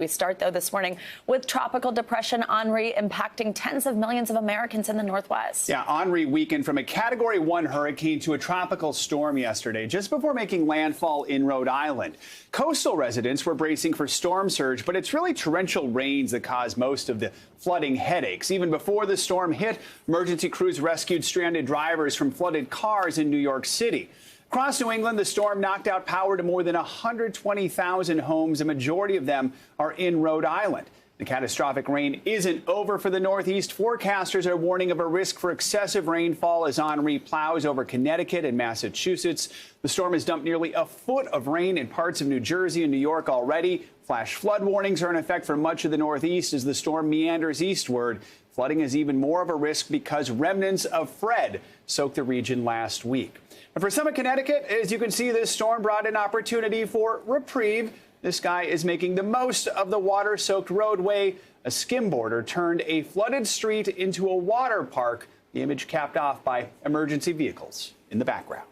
We start, though, this morning with tropical depression Henri impacting tens of millions of Americans in the Northwest. Yeah, Henri weakened from a Category 1 hurricane to a tropical storm yesterday, just before making landfall in Rhode Island. Coastal residents were bracing for storm surge, but it's really torrential rains that caused most of the flooding headaches. Even before the storm hit, emergency crews rescued stranded drivers from flooded cars in New York City. Across New England, the storm knocked out power to more than 120,000 homes. A majority of them are in Rhode Island. The catastrophic rain isn't over for the Northeast. Forecasters are warning of a risk for excessive rainfall as Henri plows over Connecticut and Massachusetts. The storm has dumped nearly a foot of rain in parts of New Jersey and New York already. Flash flood warnings are in effect for much of the Northeast as the storm meanders eastward. Flooding is even more of a risk because remnants of Fred soaked the region last week. And for some of Connecticut, as you can see, this storm brought an opportunity for reprieve. This guy is making the most of the water-soaked roadway. A skimboarder turned a flooded street into a water park. The image capped off by emergency vehicles in the background.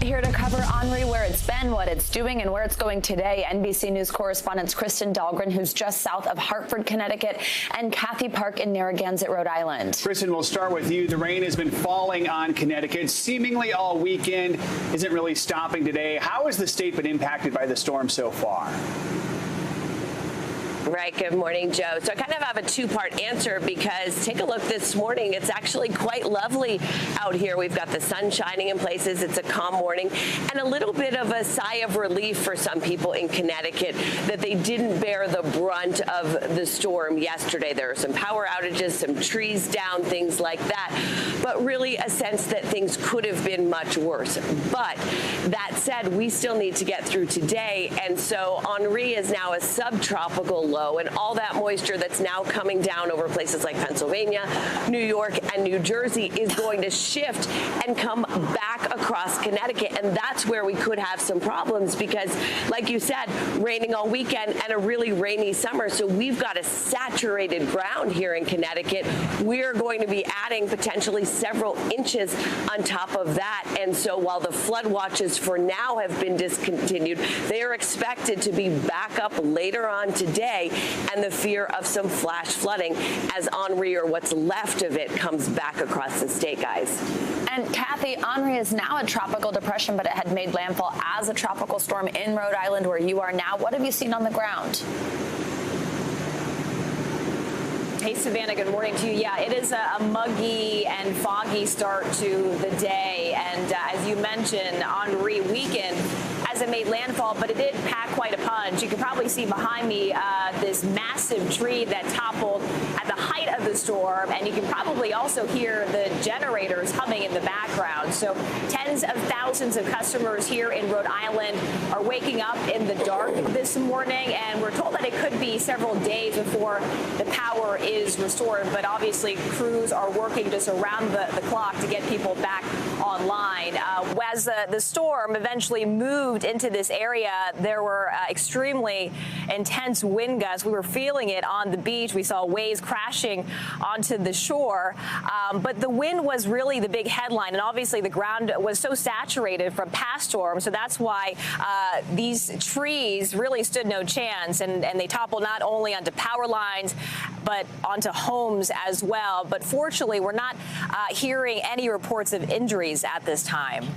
Here to cover Henri, where it's been, what it's doing, and where it's going today, NBC News correspondents Kristen Dahlgren, who's just south of Hartford, Connecticut, and Kathy Park in Narragansett, Rhode Island. Kristen, we'll start with you. The rain has been falling on Connecticut seemingly all weekend. Isn't really stopping today. How has the state been impacted by the storm so far? Right. Good morning, Joe. So I kind of have a two-part answer because take a look this morning. It's actually quite lovely out here. We've got the sun shining in places. It's a calm morning and a little bit of a sigh of relief for some people in Connecticut that they didn't bear the brunt of the storm yesterday. There are some power outages, some trees down, things like that, but really a sense that things could have been much worse. But that said, we still need to get through today. And so Henri is now a subtropical low, and all that moisture that's now coming down over places like Pennsylvania, New York, and New Jersey is going to shift and come back across Connecticut. And that's where we could have some problems because, like you said, raining all weekend and a really rainy summer. So we've got a saturated ground here in Connecticut. We're going to be adding potentially several inches on top of that. And so while the flood watches for now have been discontinued, they are expected to be back up later on today, and the fear of some flash flooding as Henri, or what's left of it, comes back across the state, guys. And Kathy, Henri is now a tropical depression, but it had made landfall as a tropical storm in Rhode Island, where you are now. What have you seen on the ground? Hey, Savannah, good morning to you. Yeah, it is a muggy and foggy start to the day. And as you mentioned, Henri weakened as it made landfall, but it did pack quite a punch. You can probably see behind me this massive tree that toppled at the height of the storm. And you can probably also hear the generators humming in the background. So tens of thousands of customers here in Rhode Island are waking up in the dark this morning. And we're told that it could be several days before the power is restored. But obviously, crews are working just around the clock to get people back online. As the storm eventually moved into this area, there were extremely intense wind gusts. We were feeling it on the beach. We saw waves crashing onto the shore. But the wind was really the big headline. And obviously, the ground was so saturated from past storms. So that's why these trees really stood no chance. And they toppled not only onto power lines, but onto homes as well. But fortunately, we're not hearing any reports of injuries at this time.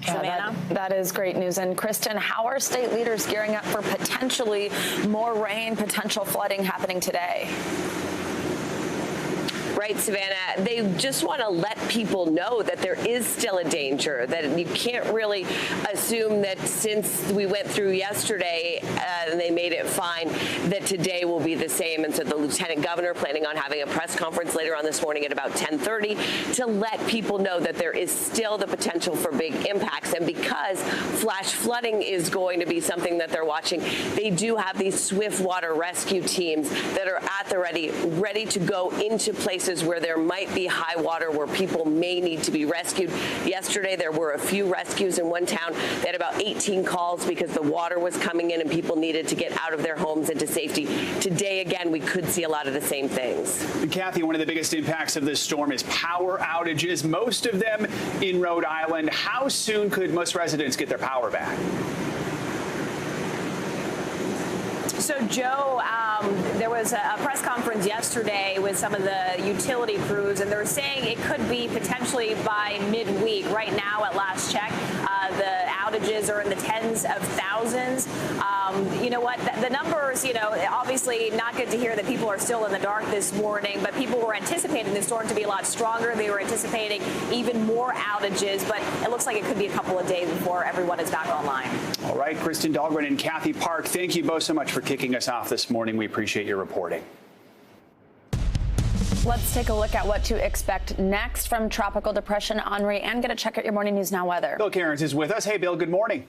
Savannah? That is great news. And Kristen, how are state leaders gearing up for potentially more rain, potential flooding happening today? Right, Savannah. They just want to let people know that there is still a danger, that you can't really assume that since we went through yesterday and they made it fine, that today will be the same. And so the lieutenant governor planning on having a press conference later on this morning at about 10:30 to let people know that there is still the potential for big impacts. And because flash flooding is going to be something that they're watching, they do have these swift water rescue teams that are at the ready to go into places where there might be high water, where people may need to be rescued. Yesterday, there were a few rescues in one town. They had about 18 calls because the water was coming in and people needed to get out of their homes into safety. Today, again, we could see a lot of the same things. Kathy, one of the biggest impacts of this storm is power outages, most of them in Rhode Island. How soon could most residents get their power back? So, Joe, there was a press conference yesterday with some of the utility crews, and they're saying it could be potentially by midweek. Right now, at last check, the outages are in the tens of thousands. You know what? The numbers, obviously not good to hear that people are still in the dark this morning, but people were anticipating the storm to be a lot stronger. They were anticipating even more outages, but it looks like it could be a couple of days before everyone is back online. All right, Kristen Dahlgren and Kathy Park, thank you both so much for kicking us off this morning. We appreciate your reporting. Let's take a look at what to expect next from Tropical Depression Henri and get a check at your Morning News Now weather. Bill Cairns is with us. Hey, Bill, good morning.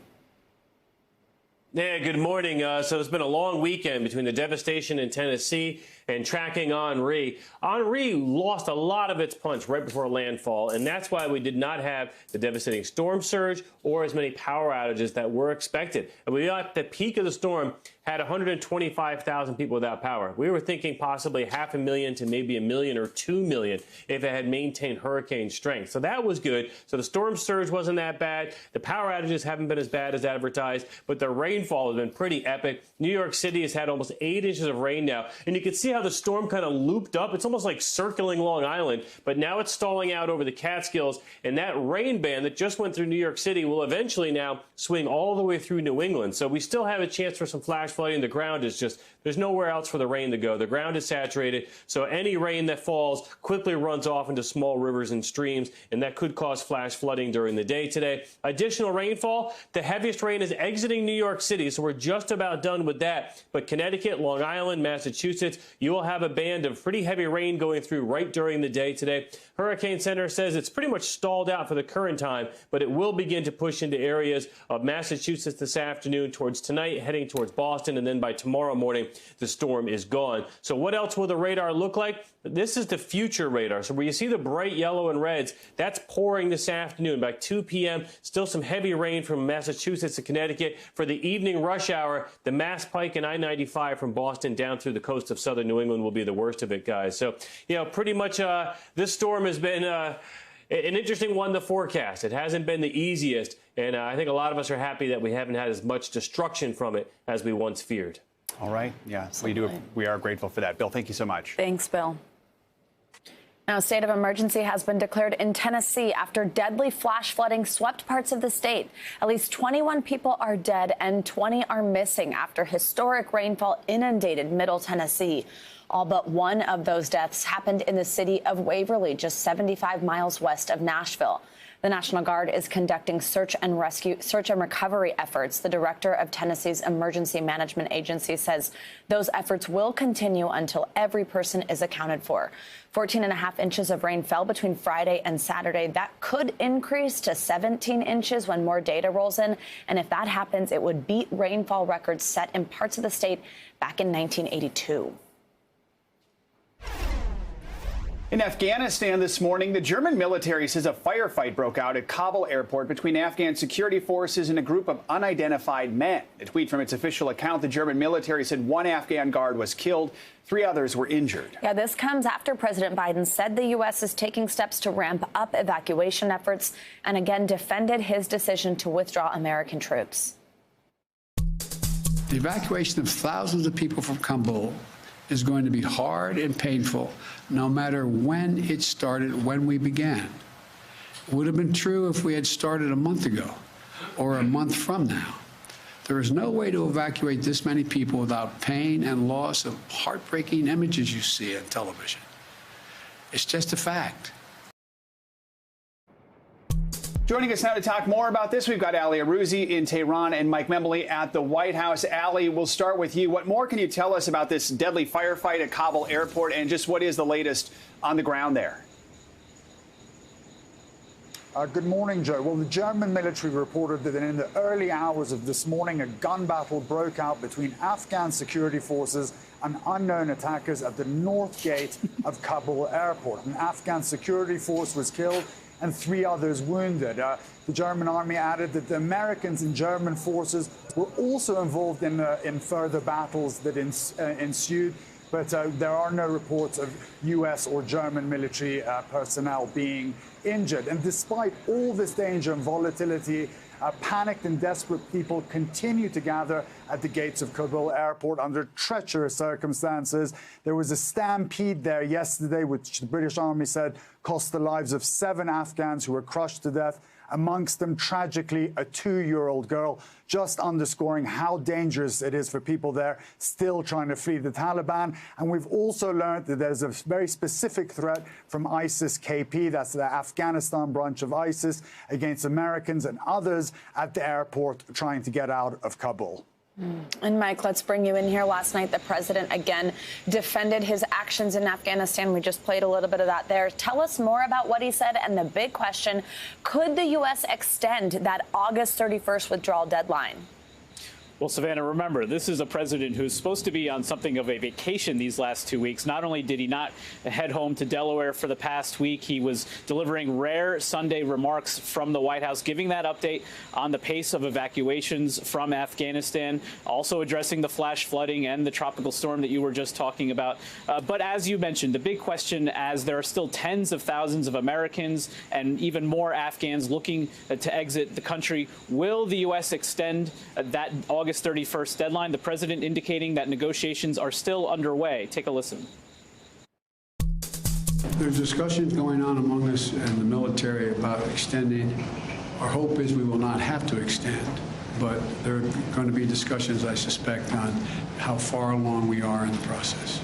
Yeah, good morning. So it's been a long weekend between the devastation in Tennessee and tracking Henri. Henri lost a lot of its punch right before landfall, and that's why we did not have the devastating storm surge or as many power outages that were expected. And we, at the peak of the storm, had 125,000 people without power. We were thinking possibly 500,000 to maybe 1 million or 2 million if it had maintained hurricane strength. So that was good. So the storm surge wasn't that bad. The power outages haven't been as bad as advertised, but the rainfall has been pretty epic. New York City has had almost 8 inches of rain now, and you can see how the storm kind of looped up. It's almost like circling Long Island, but now it's stalling out over the Catskills, and that rain band that just went through New York City will eventually now swing all the way through New England. So we still have a chance for some flash flooding. The ground is just, there's nowhere else for the rain to go. The ground is saturated, so any rain that falls quickly runs off into small rivers and streams, and that could cause flash flooding during the day today. Additional rainfall, the heaviest rain is exiting New York City, so we're just about done with that. But Connecticut, Long Island, Massachusetts, you will have a band of pretty heavy rain going through right during the day today. Hurricane Center says it's pretty much stalled out for the current time, but it will begin to push into areas of Massachusetts this afternoon, towards tonight, heading towards Boston, and then by tomorrow morning, the storm is gone. So what else will the radar look like? This is the future radar. So where you see the bright yellow and reds, that's pouring this afternoon. By 2 p.m., still some heavy rain from Massachusetts to Connecticut. For the evening rush hour, the Mass Pike and I-95 from Boston down through the coast of southern New England will be the worst of it, guys. So, pretty much this storm has been an interesting one to forecast. It hasn't been the easiest, and I think a lot of us are happy that we haven't had as much destruction from it as we once feared. All right. Yeah, we are grateful for that. Bill, thank you so much. Thanks, Bill. Now, a state of emergency has been declared in Tennessee after deadly flash flooding swept parts of the state. At least 21 people are dead and 20 are missing after historic rainfall inundated Middle Tennessee. All but one of those deaths happened in the city of Waverly, just 75 miles west of Nashville. The National Guard is conducting search and recovery efforts. The director of Tennessee's Emergency Management Agency says those efforts will continue until every person is accounted for. 14.5 inches of rain fell between Friday and Saturday. That could increase to 17 inches when more data rolls in. And if that happens, it would beat rainfall records set in parts of the state back in 1982. In Afghanistan this morning, the German military says a firefight broke out at Kabul airport between Afghan security forces and a group of unidentified men. A tweet from its official account, the German military said 1 Afghan guard was killed, 3 others were injured. Yeah, this comes after President Biden said the U.S. is taking steps to ramp up evacuation efforts and again defended his decision to withdraw American troops. The evacuation of thousands of people from Kabul is going to be hard and painful, no matter when it started, when we began. It would have been true if we had started a month ago or a month from now. There is no way to evacuate this many people without pain and loss of heartbreaking images you see on television. It's just a fact. Joining us now to talk more about this, we've got Ali Arouzi in Tehran and Mike Memoli at the White House. Ali, we'll start with you. What more can you tell us about this deadly firefight at Kabul airport, and just what is the latest on the ground there? Good morning, Joe. Well, the German military reported that in the early hours of this morning, a gun battle broke out between Afghan security forces and unknown attackers at the north gate of Kabul airport. An Afghan security force was killed and 3 others wounded. The German army added that the Americans and German forces were also involved in further battles that ensued, but there are no reports of U.S. or German military personnel being injured. And despite all this danger and volatility Panicked and desperate people continue to gather at the gates of Kabul airport under treacherous circumstances. There was a stampede there yesterday, which the British Army said cost the lives of 7 Afghans who were crushed to death. Amongst them, tragically, a 2-year-old girl, just underscoring how dangerous it is for people there still trying to flee the Taliban. And we've also learned that there's a very specific threat from ISIS-KP, that's the Afghanistan branch of ISIS, against Americans and others at the airport trying to get out of Kabul. And Mike, let's bring you in here. Last night, the president again defended his actions in Afghanistan. We just played a little bit of that there. Tell us more about what he said. And the big question, could the U.S. extend that August 31st withdrawal deadline? Well, Savannah, remember, this is a president who's supposed to be on something of a vacation these last 2 weeks. Not only did he not head home to Delaware for the past week, he was delivering rare Sunday remarks from the White House, giving that update on the pace of evacuations from Afghanistan, also addressing the flash flooding and the tropical storm that you were just talking about. But as you mentioned, the big question, as there are still tens of thousands of Americans and even more Afghans looking to exit the country, will the U.S. extend that August 31st deadline? The president indicating that negotiations are still underway. Take a listen. There's discussions going on among us and the military about extending. Our hope is we will not have to extend, but there are going to be discussions, I suspect, on how far along we are in the process.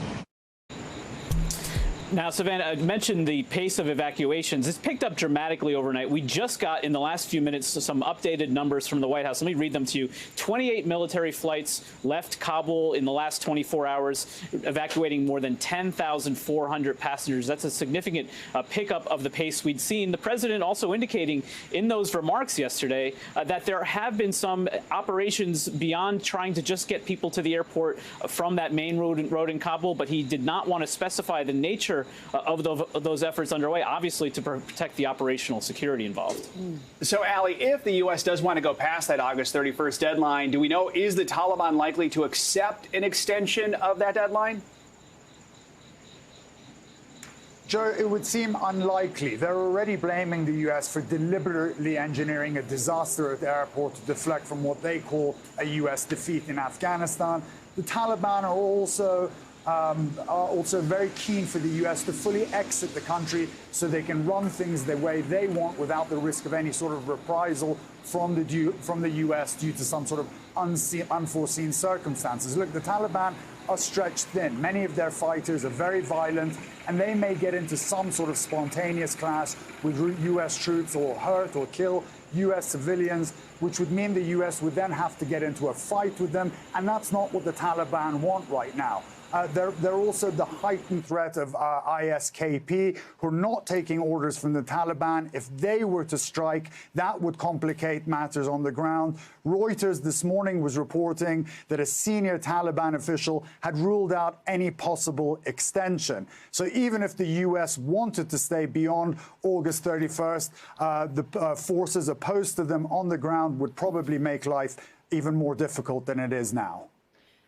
Now, Savannah, I mentioned the pace of evacuations. It's picked up dramatically overnight. We just got, in the last few minutes, some updated numbers from the White House. Let me read them to you. 28 military flights left Kabul in the last 24 hours, evacuating more than 10,400 passengers. That's a significant pickup of the pace we'd seen. The president also indicating in those remarks yesterday that there have been some operations beyond trying to just get people to the airport from that main road in Kabul, but he did not want to specify the nature of those efforts underway, obviously to protect the operational security involved. So, Ali, if the U.S. does want to go past that August 31st deadline, do we know, is the Taliban likely to accept an extension of that deadline? Joe, it would seem unlikely. They're already blaming the U.S. for deliberately engineering a disaster at the airport to deflect from what they call a U.S. defeat in Afghanistan. The Taliban are also very keen for the U.S. to fully exit the country so they can run things the way they want without the risk of any sort of reprisal from the U.S. due to some sort of unforeseen circumstances. Look, the Taliban are stretched thin. Many of their fighters are very violent, and they may get into some sort of spontaneous clash with U.S. troops or hurt or kill U.S. civilians, which would mean the U.S. would then have to get into a fight with them, and that's not what the Taliban want right now. They're also the heightened threat of IS-KP, who are not taking orders from the Taliban. If they were to strike, that would complicate matters on the ground. Reuters this morning was reporting that a senior Taliban official had ruled out any possible extension. So even if the U.S. wanted to stay beyond August 31st, the forces opposed to them on the ground would probably make life even more difficult than it is now.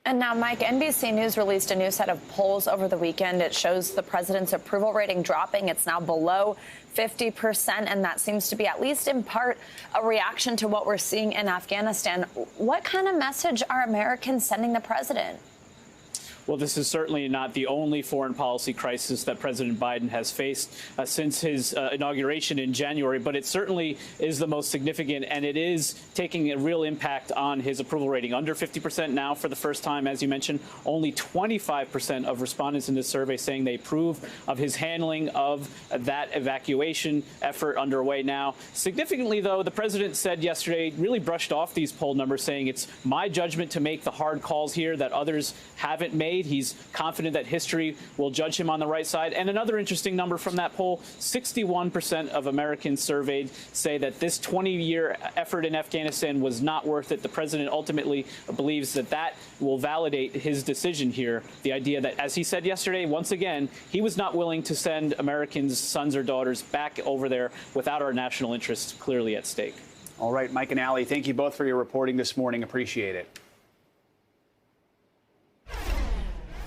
And now, Mike, NBC News released a new set of polls over the weekend. It shows the president's approval rating dropping. It's now below 50%, and that seems to be, at least in part, a reaction to what we're seeing in Afghanistan. What kind of message are Americans sending the president? Well, this is certainly not the only foreign policy crisis that President Biden has faced since his inauguration in January, but it certainly is the most significant, and it is taking a real impact on his approval rating. Under 50% now for the first time, as you mentioned. Only 25% of respondents in this survey saying they approve of his handling of that evacuation effort underway now. Significantly, though, the president said yesterday, really brushed off these poll numbers, saying it's my judgment to make the hard calls here that others haven't made. He's confident that history will judge him on the right side. And another interesting number from that poll, 61% of Americans surveyed say that this 20-year effort in Afghanistan was not worth it. The president ultimately believes that that will validate his decision here. The idea that, as he said yesterday, once again, he was not willing to send Americans' sons or daughters back over there without our national interests clearly at stake. All right, Mike and Ali, thank you both for your reporting this morning. Appreciate it.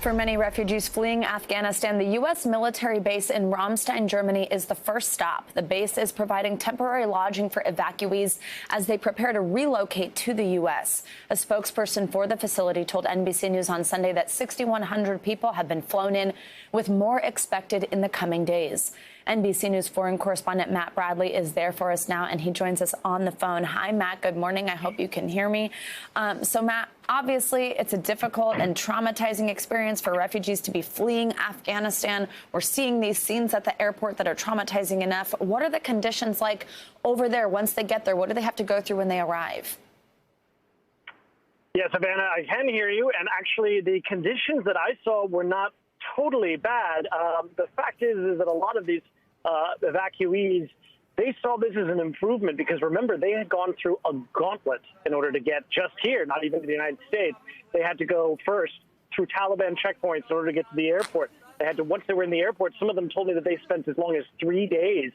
For many refugees fleeing Afghanistan, the U.S. military base in Ramstein, Germany, is the first stop. The base is providing temporary lodging for evacuees as they prepare to relocate to the U.S. A spokesperson for the facility told NBC News on Sunday that 6,100 people have been flown in, with more expected in the coming days. NBC News foreign correspondent Matt Bradley is there for us now, and he joins us on the phone. Hi, Matt. Good morning. I hope you can hear me. So, Matt, obviously, it's a difficult and traumatizing experience for refugees to be fleeing Afghanistan. We're seeing these scenes at the airport that are traumatizing enough. What are the conditions like over there once they get there? What do they have to go through when they arrive? Yeah, Savannah, I can hear you. And actually, the conditions that I saw were not totally bad. The fact is that a lot of these evacuees, they saw this as an improvement because, remember, they had gone through a gauntlet in order to get just here, not even to the United States. They had to go first through Taliban checkpoints in order to get to the airport. They had to, once they were in the airport, some of them told me that they spent as long as 3 days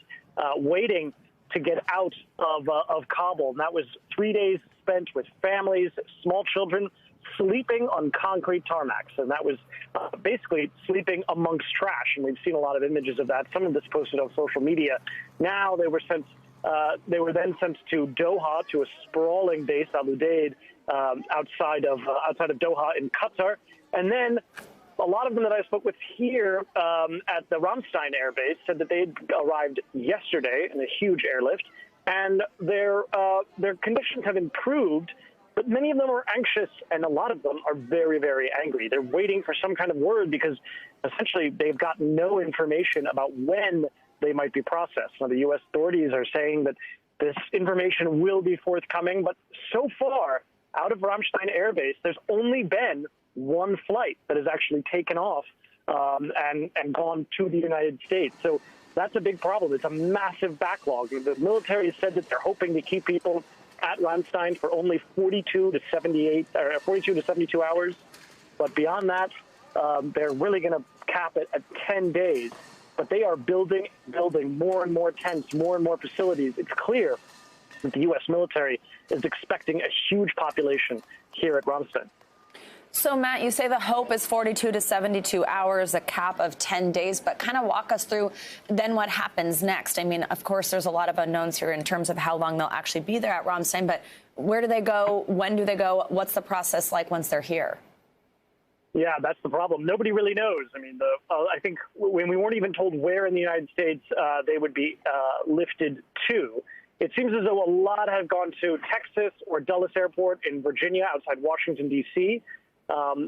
waiting to get out of Kabul. And that was 3 days spent with families, small children, sleeping on concrete tarmacs. And that was basically sleeping amongst trash. And we've seen a lot of images of that. Some of this posted on social media. Now they were then sent to Doha, to a sprawling base, Al Udeid, outside of Doha in Qatar. And then a lot of them that I spoke with here at the Ramstein Air Base said that they had arrived yesterday in a huge airlift, and their conditions have improved. But many of them are anxious, and a lot of them are very, very angry. They're waiting for some kind of word because essentially they've got no information about when they might be processed. Now, the U.S. authorities are saying that this information will be forthcoming, but so far, out of Ramstein Air Base, there's only been one flight that has actually taken off and gone to the United States. So that's a big problem. It's a massive backlog. The military said that they're hoping to keep people at Ramstein for only 42 to 72 hours. But beyond that, they're really going to cap it at 10 days. But they are building more and more tents, more and more facilities. It's clear that the U.S. military is expecting a huge population here at Ramstein. So, Matt, you say the hope is 42 to 72 hours, a cap of 10 days, but kind of walk us through then what happens next. I mean, of course, there's a lot of unknowns here in terms of how long they'll actually be there at Ramstein, but where do they go? When do they go? What's the process like once they're here? Yeah, that's the problem. Nobody really knows. I mean, I think when we weren't even told where in the United States they would be lifted to, it seems as though a lot have gone to Texas or Dulles Airport in Virginia outside Washington, D.C.,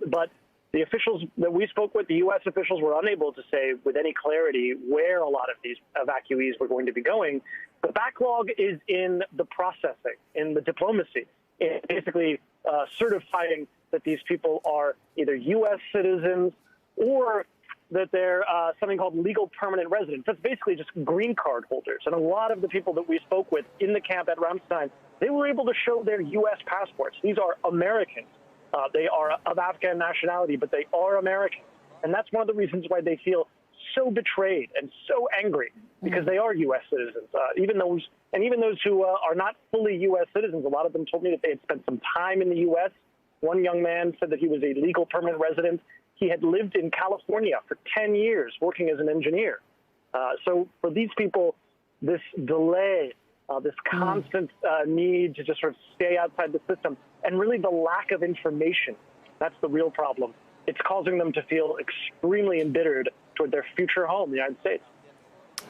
but the officials that we spoke with, the U.S. officials, were unable to say with any clarity where a lot of these evacuees were going to be going. The backlog is in the processing, in the diplomacy, in basically certifying that these people are either U.S. citizens or that they're something called legal permanent residents. That's basically just green card holders. And a lot of the people that we spoke with in the camp at Ramstein, they were able to show their U.S. passports. These are Americans. They are of Afghan nationality, but they are American. And that's one of the reasons why they feel so betrayed and so angry, because they are U.S. citizens. Even those who are not fully U.S. citizens, a lot of them told me that they had spent some time in the U.S. One young man said that he was a legal permanent resident. He had lived in California for 10 years working as an engineer. So for these people, this delay, this constant need to just sort of stay outside the system, and really the lack of information, that's the real problem. It's causing them to feel extremely embittered toward their future home, the United States.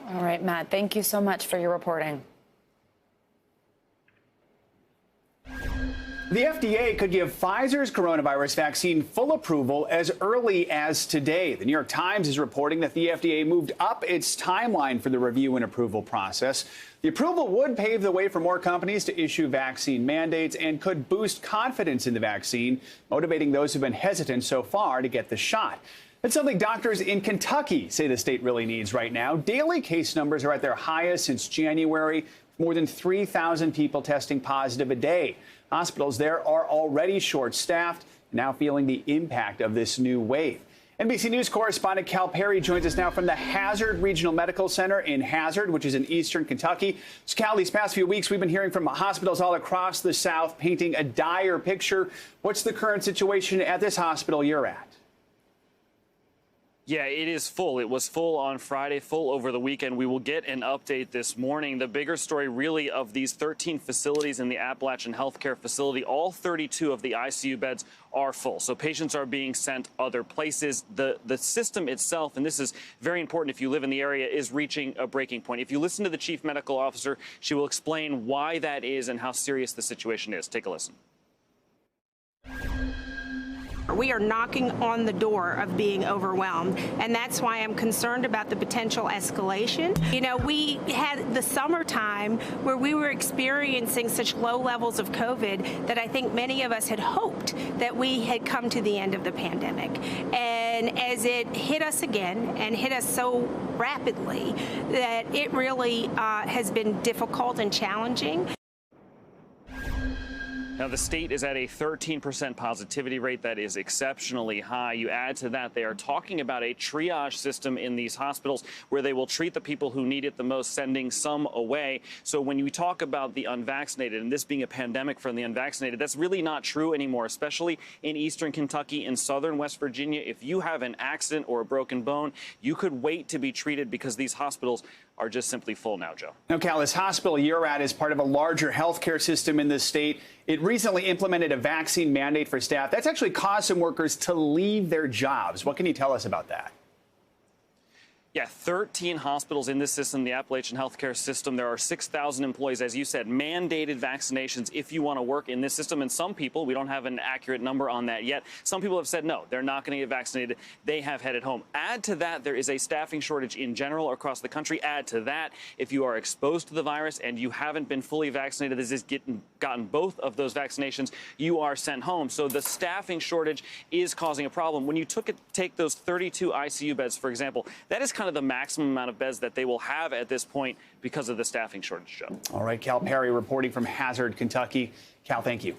All right, Matt, thank you so much for your reporting. The FDA could give Pfizer's coronavirus vaccine full approval as early as today. The New York Times is reporting that the FDA moved up its timeline for the review and approval process. The approval would pave the way for more companies to issue vaccine mandates and could boost confidence in the vaccine, motivating those who've been hesitant so far to get the shot. It's something doctors in Kentucky say the state really needs right now. Daily case numbers are at their highest since January, more than 3,000 people testing positive a day. Hospitals there are already short-staffed, now feeling the impact of this new wave. NBC News correspondent Cal Perry joins us now from the Hazard Regional Medical Center in Hazard, which is in eastern Kentucky. So, Cal, these past few weeks, we've been hearing from hospitals all across the South painting a dire picture. What's the current situation at this hospital you're at? Yeah, it is full. It was full on Friday, full over the weekend. We will get an update this morning. The bigger story really of these 13 facilities in the Appalachian Healthcare Facility, all 32 of the ICU beds are full. So patients are being sent other places. The system itself, and this is very important if you live in the area, is reaching a breaking point. If you listen to the chief medical officer, she will explain why that is and how serious the situation is. Take a listen. We are knocking on the door of being overwhelmed, and that's why I'm concerned about the potential escalation. You know, we had the summertime where we were experiencing such low levels of COVID that I think many of us had hoped that we had come to the end of the pandemic. And as it hit us again and hit us so rapidly that it really has been difficult and challenging. Now, the state is at a 13% positivity rate. That is exceptionally high. You add to that, they are talking about a triage system in these hospitals where they will treat the people who need it the most, sending some away. So when you talk about the unvaccinated and this being a pandemic for the unvaccinated, that's really not true anymore, especially in eastern Kentucky and southern West Virginia. If you have an accident or a broken bone, you could wait to be treated because these hospitals are just simply full now, Joe. Now, Cal, this hospital you're at is part of a larger healthcare system in the state. It recently implemented a vaccine mandate for staff. That's actually caused some workers to leave their jobs. What can you tell us about that? Yeah, 13 hospitals in this system, the Appalachian Healthcare System. There are 6,000 employees, as you said, mandated vaccinations if you want to work in this system. And some people, we don't have an accurate number on that yet, some people have said no, they're not going to get vaccinated. They have headed home. Add to that, there is a staffing shortage in general across the country. Add to that, if you are exposed to the virus and you haven't been fully vaccinated, this is gotten both of those vaccinations, you are sent home. So the staffing shortage is causing a problem. When you take those 32 ICU beds, for example, that is kind of the maximum amount of beds that they will have at this point because of the staffing shortage, Joe. All right, Cal Perry reporting from Hazard, Kentucky. Cal, thank you.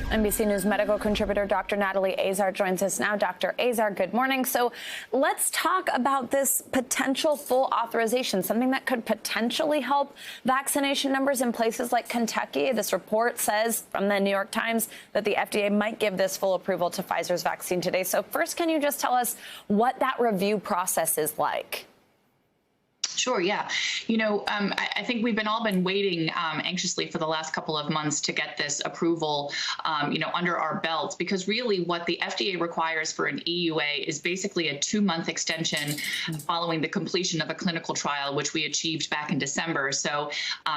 NBC News medical contributor Dr. Natalie Azar joins us now. Dr. Azar, good morning. So let's talk about this potential full authorization, something that could potentially help vaccination numbers in places like Kentucky. This report says from the New York Times that the FDA might give this full approval to Pfizer's vaccine today. So first, can you just tell us what that review process is like? Sure. Yeah. You know, I think we've all been waiting anxiously for the last couple of months to get this approval, under our belts, because really what the FDA requires for an EUA is basically a 2-month extension following the completion of a clinical trial, which we achieved back in December. So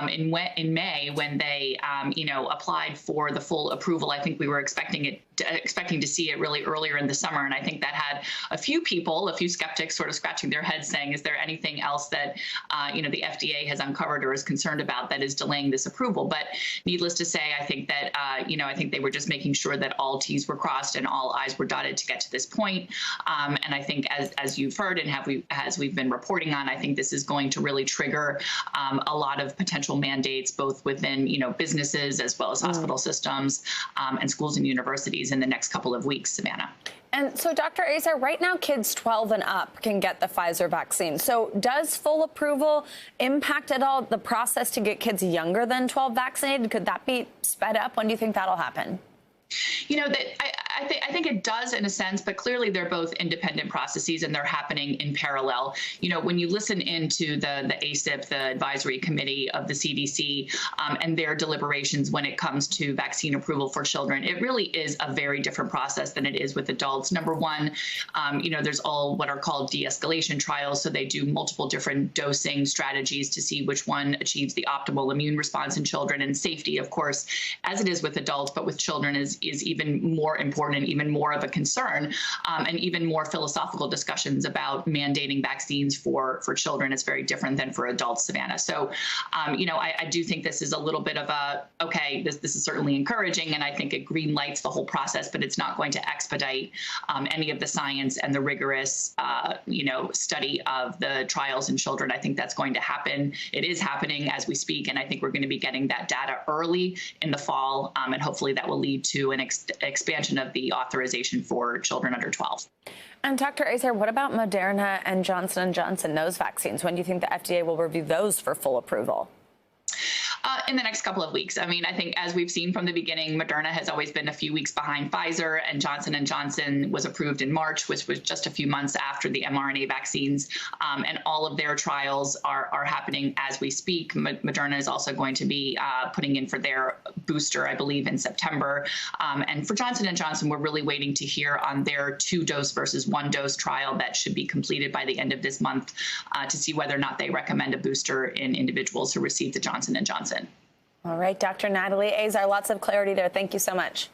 in May, when they, applied for the full approval, I think we were expecting to see it really earlier in the summer. And I think that had a few skeptics sort of scratching their heads saying, is there anything else that, the FDA has uncovered or is concerned about that is delaying this approval? But needless to say, I think that, I think they were just making sure that all T's were crossed and all I's were dotted to get to this point. And I think as you've heard and as we've been reporting on, I think this is going to really trigger a lot of potential mandates, both within, businesses as well as hospital systems and schools and universities in the next couple of weeks, Savannah. And so, Dr. Azar, right now, kids 12 and up can get the Pfizer vaccine. So does full approval impact at all the process to get kids younger than 12 vaccinated? Could that be sped up? When do you think that'll happen? I think it does in a sense, but clearly they're both independent processes and they're happening in parallel. When you listen into the ACIP, the advisory committee of the CDC, and their deliberations when it comes to vaccine approval for children, it really is a very different process than it is with adults. Number one, there's all what are called de-escalation trials. So they do multiple different dosing strategies to see which one achieves the optimal immune response in children, and safety, of course, as it is with adults, but with children is even more important and even more of a concern, and even more philosophical discussions about mandating vaccines for children. It's very different than for adults, Savannah. So, I do think this is a little bit of this is certainly encouraging, and I think it green lights the whole process, but it's not going to expedite any of the science and the rigorous, study of the trials in children. I think that's going to happen. It is happening as we speak, and I think we're going to be getting that data early in the fall, and hopefully that will lead to an expansion of the authorization for children under 12. And Dr. Azar, what about Moderna and Johnson & Johnson, those vaccines? When do you think the FDA will review those for full approval? in the next couple of weeks. I mean, I think as we've seen from the beginning, Moderna has always been a few weeks behind Pfizer, and Johnson & Johnson was approved in March, which was just a few months after the mRNA vaccines. And all of their trials are happening as we speak. Moderna is also going to be putting in for their booster, I believe, in September. And for Johnson & Johnson, we're really waiting to hear on their 2-dose versus 1-dose trial that should be completed by the end of this month to see whether or not they recommend a booster in individuals who receive the Johnson & Johnson. All right, Dr. Natalie Azar, lots of clarity there. Thank you so much.